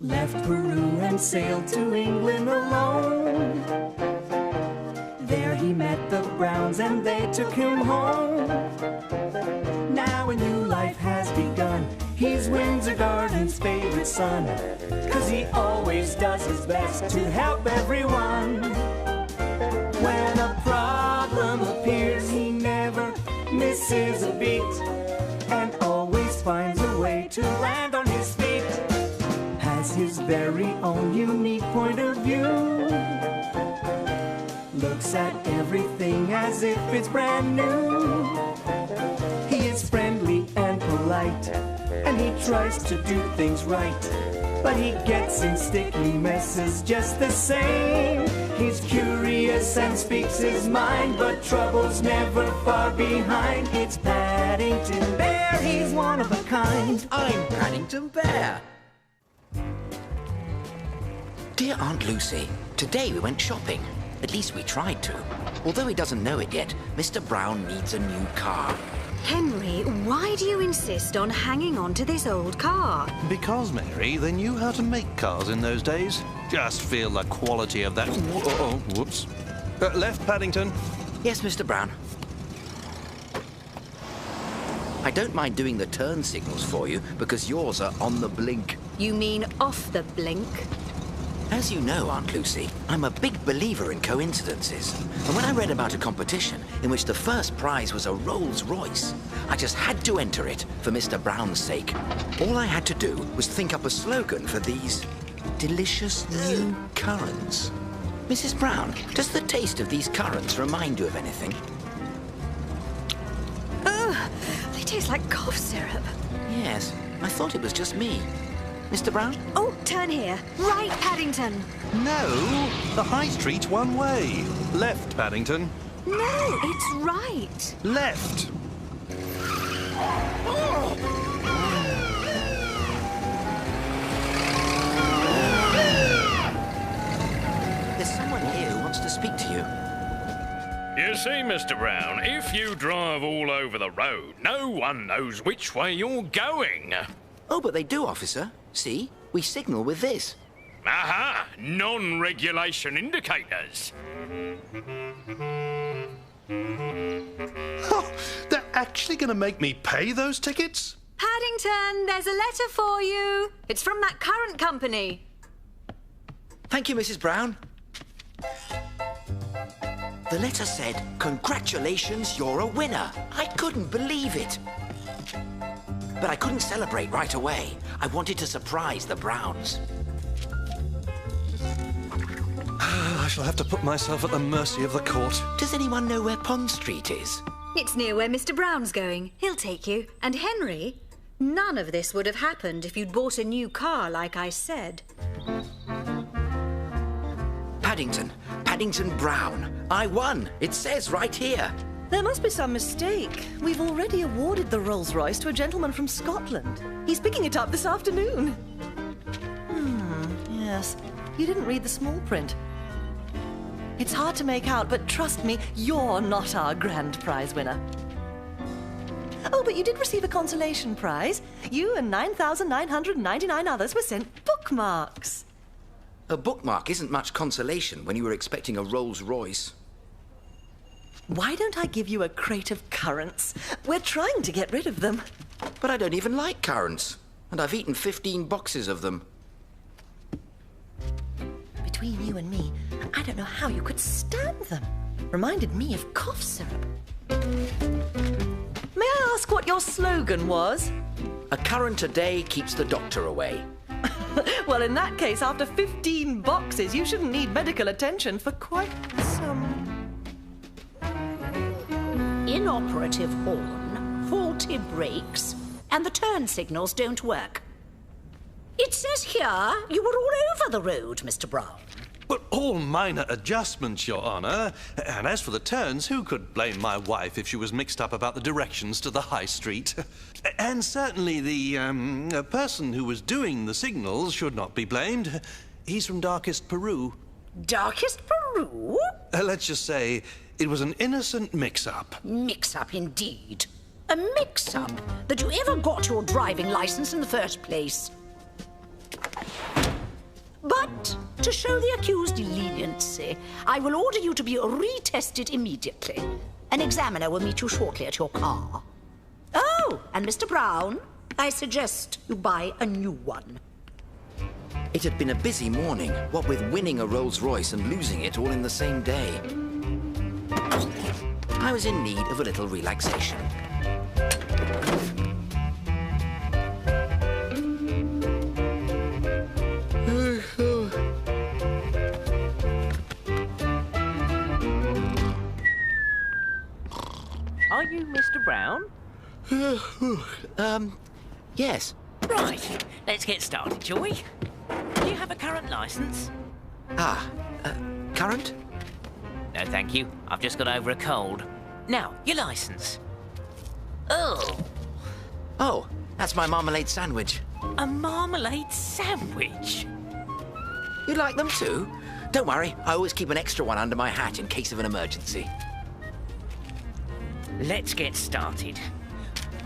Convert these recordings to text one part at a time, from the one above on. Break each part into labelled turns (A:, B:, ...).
A: left Peru and sailed to England alone. There he met the Browns and they took him home. Now a new life has begun. He's Windsor Garden's favorite son, 'cause he always does his best to help everyone. When a problem appears, he never misses a beat and always finds a way to land on his feet. Has his very own unique point of view. Looks at everything as if it's brand new. He is friendly and polite, and he tries to do things right, but he gets in sticky messes just the same. He's curious and speaks his mind, but trouble's never far behind. It's Paddington Bear, he's one of a kind.
B: I'm Paddington Bear. Dear Aunt Lucy, today we went shopping. At least we tried to. Although he doesn't know it yet, Mr. Brown needs a new car.
C: Henry, why do you insist on hanging on to this old car?
D: Because, Mary, they knew how to make cars in those days. Just feel the quality of that. Whoops. Left, Paddington.
B: Yes, Mr. Brown. I don't mind doing the turn signals for you because yours are on the blink.
C: You mean off the blink?
B: As you know, Aunt Lucy, I'm a big believer in coincidences. And when I read about a competition in which the first prize was a Rolls-Royce, I just had to enter it for Mr. Brown's sake. All I had to do was think up a slogan for these delicious new currants. Mrs. Brown, does the taste of these currants remind you of anything?
C: Ugh, they taste like cough syrup.
B: Yes, I thought it was just me. Mr. Brown?
C: Oh, turn here. Right, Paddington.
D: No, the high street's one way. Left, Paddington.
C: No, it's right.
D: Left.
B: There's someone here who wants to speak to you.
E: You see, Mr. Brown, if you drive all over the road, no one knows which way you're going.
B: Oh, but they do, officer. See? We signal with this.
E: Aha! Non-regulation indicators.
D: Oh, they're actually going to make me pay those tickets?
C: Paddington, there's a letter for you. It's from that current company.
B: Thank you, Mrs. Brown. The letter said, "Congratulations, you're a winner." I couldn't believe it. But I couldn't celebrate right away. I wanted to surprise the Browns.
D: I shall have to put myself at the mercy of the court.
B: Does anyone know where Pond Street is?
C: It's near where Mr. Brown's going. He'll take you. And Henry, none of this would have happened if you'd bought a new car like I said.
B: Paddington Brown. I won. It says right here.
F: There must be some mistake. We've already awarded the Rolls-Royce to a gentleman from Scotland. He's picking it up this afternoon. Yes. You didn't read the small print. It's hard to make out, but trust me, you're not our grand prize winner. Oh, but you did receive a consolation prize. You and 9,999 others were sent bookmarks.
B: A bookmark isn't much consolation when you were expecting a Rolls-Royce.
F: Why don't I give you a crate of currants? We're trying to get rid of them.
B: But I don't even like currants. And I've eaten 15 boxes of them.
F: Between you and me, I don't know how you could stand them. Reminded me of cough syrup. May I ask what your slogan was?
B: A currant a day keeps the doctor away.
F: Well, in that case, after 15 boxes, you shouldn't need medical attention for quite some...
G: Inoperative horn, faulty brakes, and the turn signals don't work. It says here you were all over the road, Mr. Brown.
D: But all minor adjustments, Your Honour. And as for the turns, who could blame my wife if she was mixed up about the directions to the high street? And certainly the person who was doing the signals should not be blamed. He's from darkest Peru.
G: Darkest Peru?
D: Let's just say it was an innocent mix-up.
G: Mix-up indeed. A mix-up that you ever got your driving license in the first place. But to show the accused leniency, I will order you to be retested immediately. An examiner will meet you shortly at your car. Oh, and Mr. Brown, I suggest you buy a new one.
B: It had been a busy morning, what with winning a Rolls-Royce and losing it all in the same day. I was in need of a little relaxation.
H: Are you Mr. Brown?
B: Yes.
H: Right, let's get started, shall we? Do you have a current license?
B: Current?
H: No, thank you. I've just got over a cold. Now, your license. Oh,
B: Oh, that's my marmalade sandwich.
H: a marmalade sandwich.
B: You like them too? Don't worry, I always keep an extra one under my hat in case of an emergency.
H: Let's get started.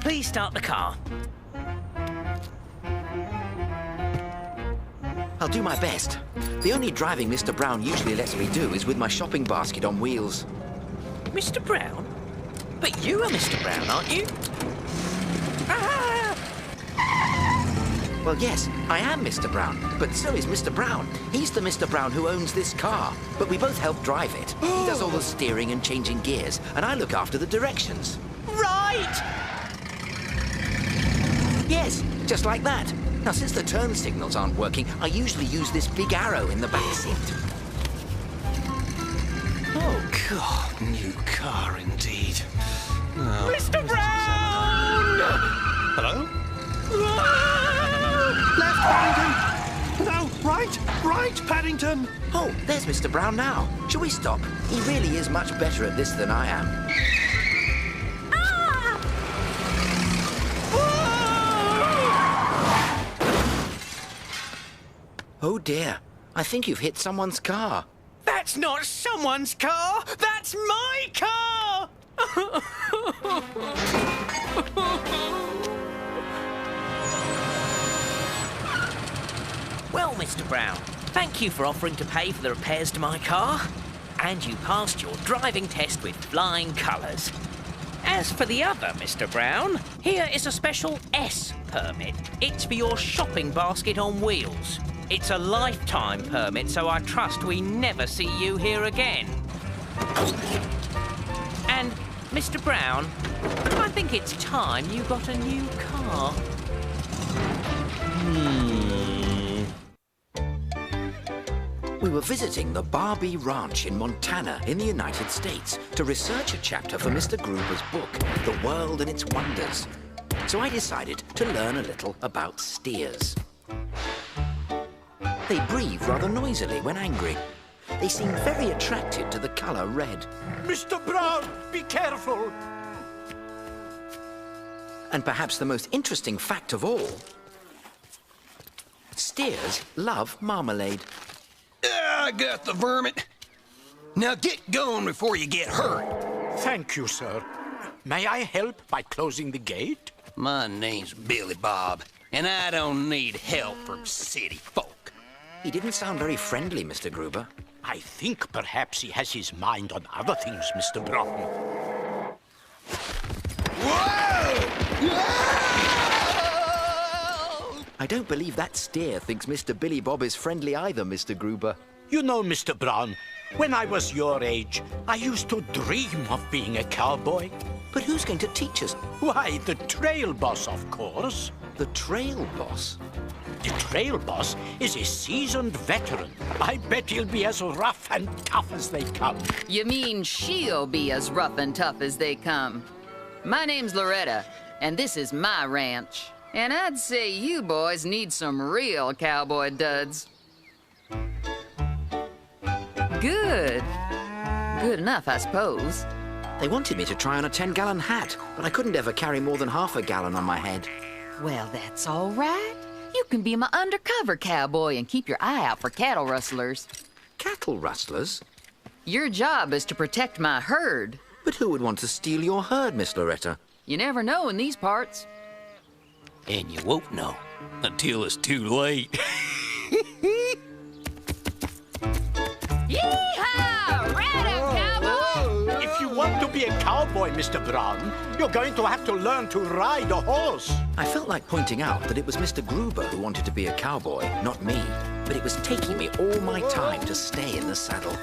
H: Please start the car.
B: I'll do my best. The only driving Mr. Brown usually lets me do is with my shopping basket on wheels.
H: Mr. Brown? But you are Mr. Brown, aren't you? Ah!
B: Well, yes, I am Mr. Brown, but so is Mr. Brown. He's the Mr. Brown who owns this car, but we both help drive it. He does all the steering and changing gears, and I look after the directions.
H: Right!
B: Yes, just like that. Now, since the turn signals aren't working, I usually use this big arrow in the back seat.
D: Oh, God, new car indeed. Oh,
H: Mr. Brown!
D: hello? Left, Paddington! No, right, Paddington!
B: Oh, there's Mr. Brown now. Shall we stop? He really is much better at this than I am. Oh dear, I think you've hit someone's car.
H: That's not someone's car! That's my car! Well, Mr. Brown, thank you for offering to pay for the repairs to my car. And you passed your driving test with flying colours. As for the other, Mr. Brown, here is a special S permit. It's for your shopping basket on wheels. It's a lifetime permit, so I trust we never see you here again. And, Mr. Brown, I think it's time you got a new car.
B: We were visiting the Barbie Ranch in Montana in the United States to research a chapter for Mr. Gruber's book, The World and Its Wonders. So I decided to learn a little about steers. They breathe rather noisily when angry. They seem very attracted to the colour red.
I: Mr. Brown, be careful!
B: And perhaps the most interesting fact of all, steers love marmalade.
I: I got the vermin. Now get going before you get hurt.
J: Thank you, sir. May I help by closing the gate?
I: My name's Billy Bob, and I don't need help from city folk.
B: He didn't sound very friendly, Mr. Gruber.
J: I think perhaps he has his mind on other things, Mr. Brown.
B: I don't believe that steer thinks Mr. Billy Bob is friendly either, Mr. Gruber.
J: You know, Mr. Brown, when I was your age, I used to dream of being a cowboy.
B: But who's going to teach us?
J: Why, the trail boss, of course.
B: The trail boss?
J: The trail boss is a seasoned veteran. I bet he'll be as rough and tough as they come.
K: You mean she'll be as rough and tough as they come? My name's Loretta, and this is my ranch. And I'd say you boys need some real cowboy duds. Good. Good enough, I suppose.
B: They wanted me to try on a 10-gallon hat, but I couldn't ever carry more than half a gallon on my head.
K: Well, that's all right. You can be my undercover cowboy and keep your eye out for cattle rustlers.
B: Cattle rustlers?
K: Your job is to protect my herd.
B: But who would want to steal your herd, Miss Loretta?
K: You never know in these parts.
I: And you won't know until it's too late.
J: cowboy, Mr. Brown. You're going to have to learn to ride a horse.
B: I felt like pointing out that it was Mr. Gruber who wanted to be a cowboy, not me. But it was taking me all my time to stay in the saddle.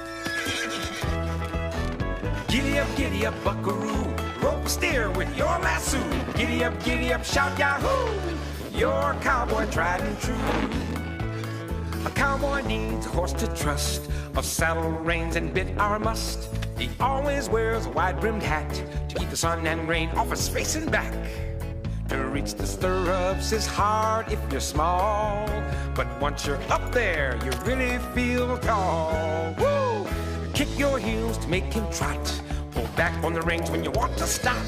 L: Giddy up, buckaroo. Rope steer with your lasso. Giddy up, shout yahoo. You're a cowboy tried and true. A cowboy needs a horse to trust. A saddle, reins, and bit are a must. He always wears a wide-brimmed hat to keep the sun and rain off his face and back. To reach the stirrups is hard if you're small, but once you're up there, you really feel tall. Woo! Kick your heels to make him trot. Pull back on the reins when you want to stop.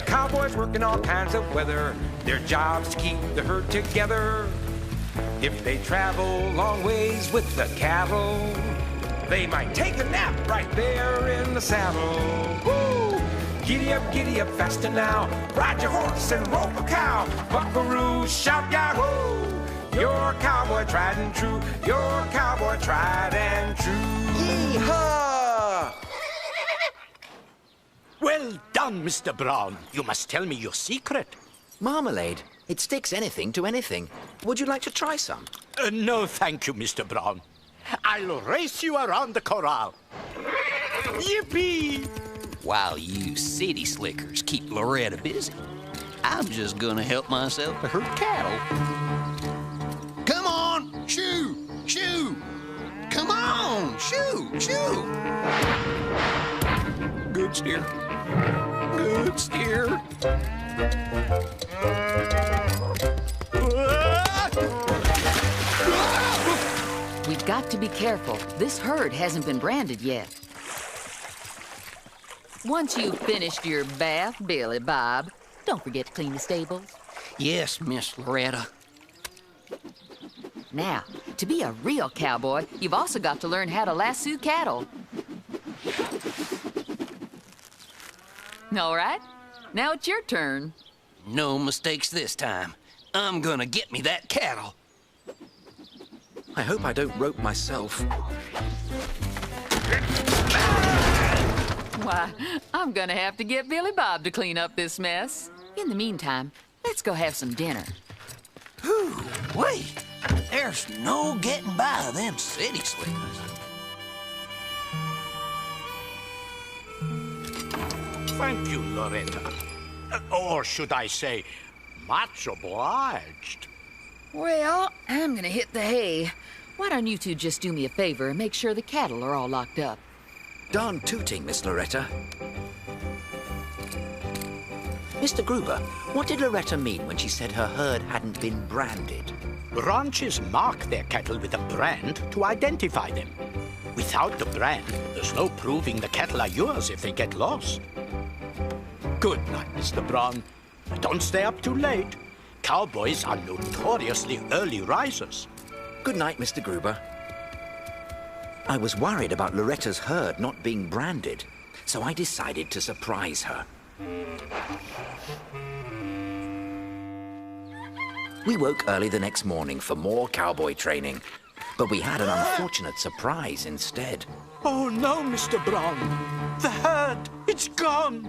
L: Cowboys work in all kinds of weather. Their job's to keep the herd together. If they travel long ways with the cattle, they might take a nap right there in the saddle. Woo! Giddy up, faster now. Ride your horse and rope a cow. Buckaroo, shout yahoo! You're a cowboy tried and true. You're a cowboy tried and true.
J: Yee-haw! Well done, Mr. Brown. You must tell me your secret.
B: Marmalade. It sticks anything to anything. Would you like to try some?
J: No, thank you, Mr. Brown. I'll race you around the corral. Yippee!
I: While you city slickers keep Loretta busy, I'm just gonna help myself to herd cattle. Come on, shoo, shoo! Come on, shoo, shoo! Good steer. Good steer.
K: We've got to be careful. This herd hasn't been branded yet. Once you've finished your bath, Billy Bob, don't forget to clean the stables.
I: Yes, Miss Loretta.
K: Now, to be a real cowboy, you've also got to learn how to lasso cattle. All right, now it's your turn.
I: No mistakes this time. I'm gonna get me that cattle.
B: I hope I don't rope myself.
K: Why, I'm gonna have to get Billy Bob to clean up this mess. In the meantime, let's go have some dinner.
I: Whew, wait. There's no getting by them city slickers.
J: Thank you, Loretta. Or should I say, much obliged.
K: Well, I'm gonna hit the hay. Why don't you two just do me a favor and make sure the cattle are all locked up?
B: Darn tooting, Miss Loretta. Mr. Gruber, what did Loretta mean when she said her herd hadn't been branded?
J: Ranches mark their cattle with a brand to identify them. Without the brand, there's no proving the cattle are yours if they get lost. Good night, Mr. Brown. Don't stay up too late. Cowboys are notoriously early risers.
B: Good night, Mr. Gruber. I was worried about Loretta's herd not being branded, so I decided to surprise her. We woke early the next morning for more cowboy training, but we had an unfortunate surprise instead.
J: Oh no, Mr. Brown. The herd, it's gone.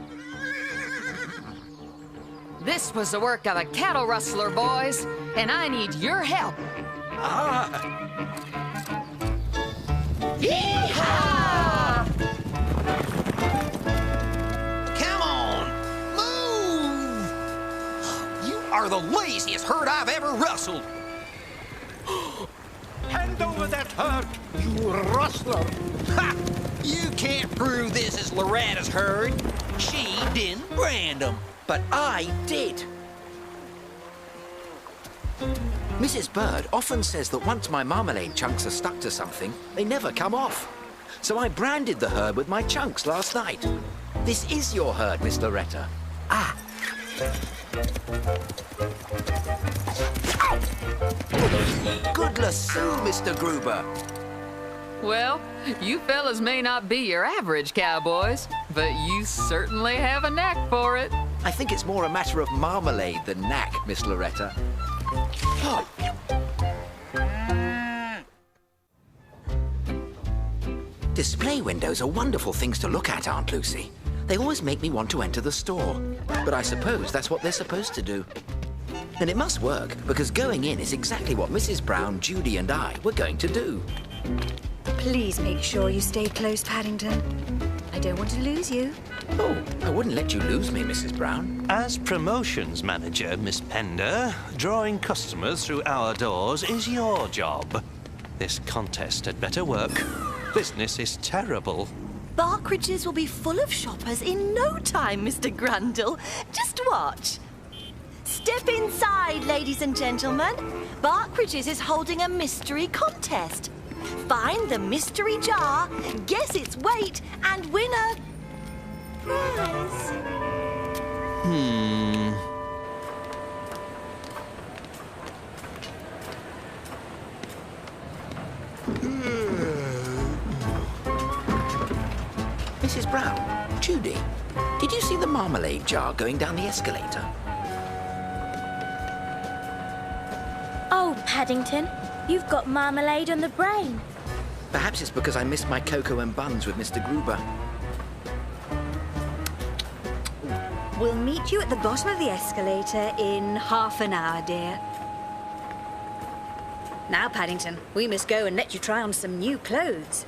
K: This was the work of a cattle rustler, boys, and I need your help.
I: Yee-haw! Come on, move! You are the laziest herd I've ever rustled.
J: Hand over that herd, you rustler.
I: Ha! You can't prove this is Loretta's herd. She didn't brand them.
B: But I did. Mrs. Bird often says that once my marmalade chunks are stuck to something, they never come off. So I branded the herd with my chunks last night. This is your herd, Miss Loretta. Ah. Good lasso, Mr. Gruber.
K: Well, you fellas may not be your average cowboys, but you certainly have a knack for it.
B: I think it's more a matter of marmalade than knack, Miss Loretta. Oh. Display windows are wonderful things to look at, Aunt Lucy. They always make me want to enter the store. But I suppose that's what they're supposed to do. And it must work, because going in is exactly what Mrs. Brown, Judy, and I were going to do.
C: Please make sure you stay close, Paddington. I don't want to lose you.
B: Oh, I wouldn't let you lose me, Mrs. Brown.
D: As promotions manager, Miss Pender, drawing customers through our doors is your job. This contest had better work. Business is terrible.
F: Barkridges will be full of shoppers in no time, Mr. Grundle. Just watch. Step inside, ladies and gentlemen. Barkridges is holding a mystery contest. Find the mystery jar, guess its weight, and win a prize.
B: Mrs. Brown, Judy, did you see the marmalade jar going down the escalator?
M: Oh, Paddington, you've got marmalade on the brain.
B: Perhaps it's because I missed my cocoa and buns with Mr. Gruber.
C: We'll meet you at the bottom of the escalator in half an hour, dear. Now, Paddington, we must go and let you try on some new clothes.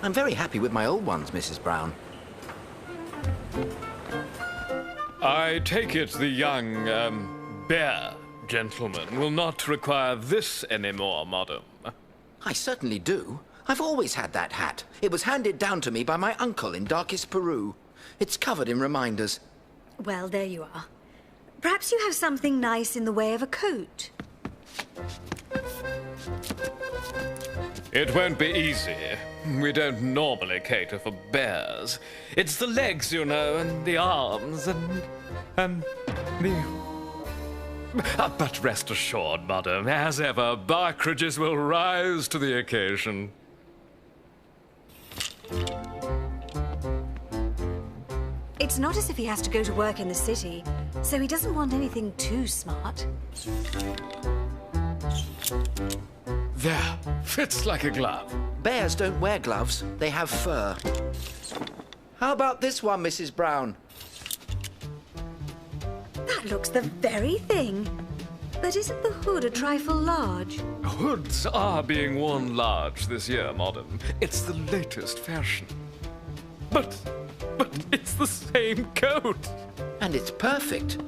B: I'm very happy with my old ones, Mrs. Brown.
E: I take it the young, bear gentleman will not require this anymore, madam.
B: I certainly do. I've always had that hat. It was handed down to me by my uncle in darkest Peru. It's covered in reminders.
C: Well, there you are. Perhaps you have something nice in the way of a coat.
E: It won't be easy. We don't normally cater for bears. It's the legs, you know, and the arms, and the... But rest assured, madam, as ever, Barkridges will rise to the occasion.
C: It's not as if he has to go to work in the city, so he doesn't want anything too smart.
E: There, fits like a glove.
B: Bears don't wear gloves, they have fur. How about this one, Mrs. Brown?
C: That looks the very thing. But isn't the hood a trifle large?
E: Hoods are being worn large this year, madam. It's the latest fashion. But it's the same coat.
B: And it's perfect.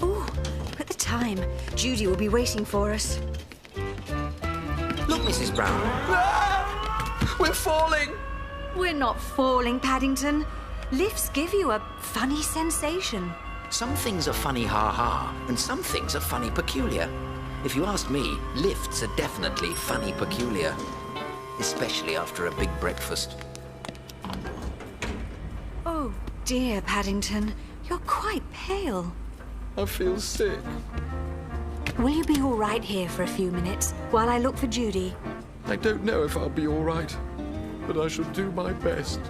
C: Ooh, look at the time. Judy will be waiting for us.
B: Look, Mrs. Brown. Ah! We're falling!
C: We're not falling, Paddington. Lifts give you a funny sensation.
B: Some things are funny ha-ha, and some things are funny peculiar. If you ask me, lifts are definitely funny peculiar. Especially after a big breakfast.
C: Oh, dear, Paddington. You're quite pale.
I: I feel sick.
C: Will you be all right here for a few minutes while I look for Judy?
I: I don't know if I'll be all right, but I shall do my best.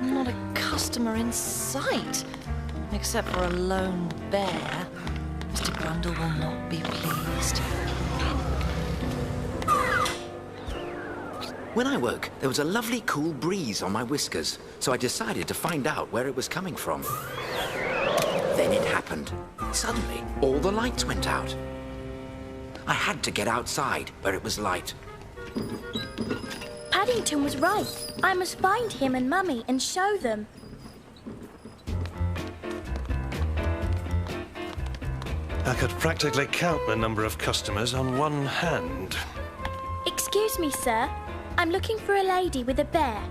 F: Not a customer in sight, except for a lone bear. Mr. Grundle will not be pleased.
B: When I woke, there was a lovely cool breeze on my whiskers, so I decided to find out where it was coming from. Then it happened. Suddenly, all the lights went out. I had to get outside where it was light.
M: Paddington was right. I must find him and Mummy and show them.
D: I could practically count the number of customers on one hand.
M: Excuse me, sir. I'm looking for a lady with a bear.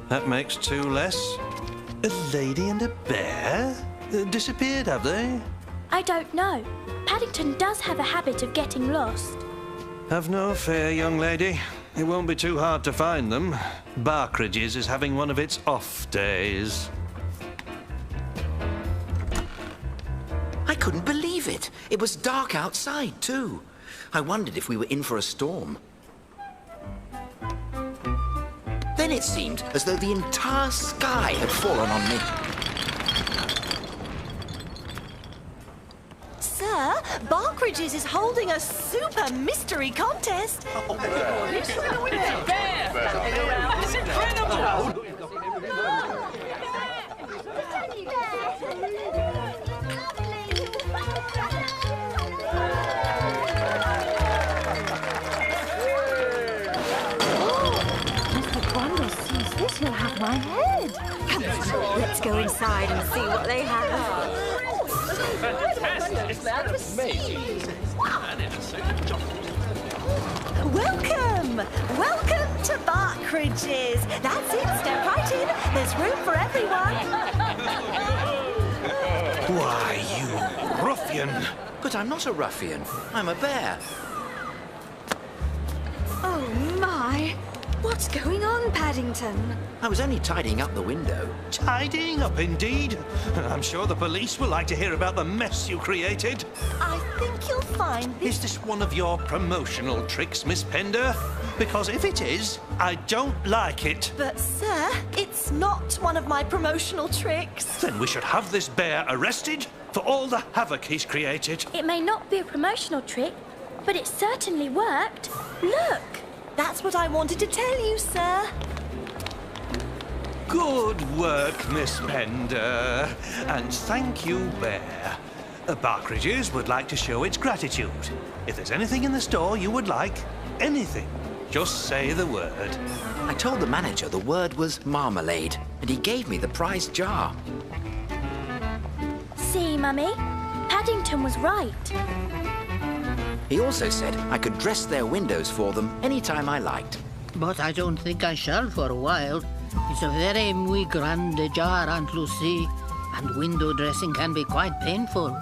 D: That makes two less. A lady and a bear? Disappeared, have they?
M: I don't know. Paddington does have a habit of getting lost.
D: Have no fear, young lady. It won't be too hard to find them. Barkridges is having one of its off days.
B: I couldn't believe it. It was dark outside, too. I wondered if we were in for a storm. Then it seemed as though the entire sky had fallen on me.
F: Sir, Barkridges is holding a super mystery contest.
H: Bear!
E: It's incredible!
C: You'll have my head. Come on, let's go inside and see what they have.
F: Welcome! Welcome to Barkridge's. That's it, step right in. There's room for everyone.
D: Why, you ruffian!
B: But I'm not a ruffian. I'm a bear.
C: Oh, my. What's going on, Paddington?
B: I was only tidying up the window.
D: Tidying up, indeed. I'm sure the police will like to hear about the mess you created.
F: I think you'll find this...
D: Is this one of your promotional tricks, Miss Pender? Because if it is, I don't like it.
F: But, sir, it's not one of my promotional tricks.
D: Then we should have this bear arrested for all the havoc he's created.
M: It may not be a promotional trick, but it certainly worked. Look!
F: That's what I wanted to tell you, sir.
D: Good work, Miss Pender. And thank you, Bear. Barkridge's would like to show its gratitude. If there's anything in the store you would like, anything, just say the word.
B: I told the manager the word was marmalade, and he gave me the prize jar.
M: See, Mummy? Paddington was right.
B: He also said I could dress their windows for them anytime I liked.
N: But I don't think I shall for a while. It's a very grande jar, Aunt Lucy, and window dressing can be quite painful.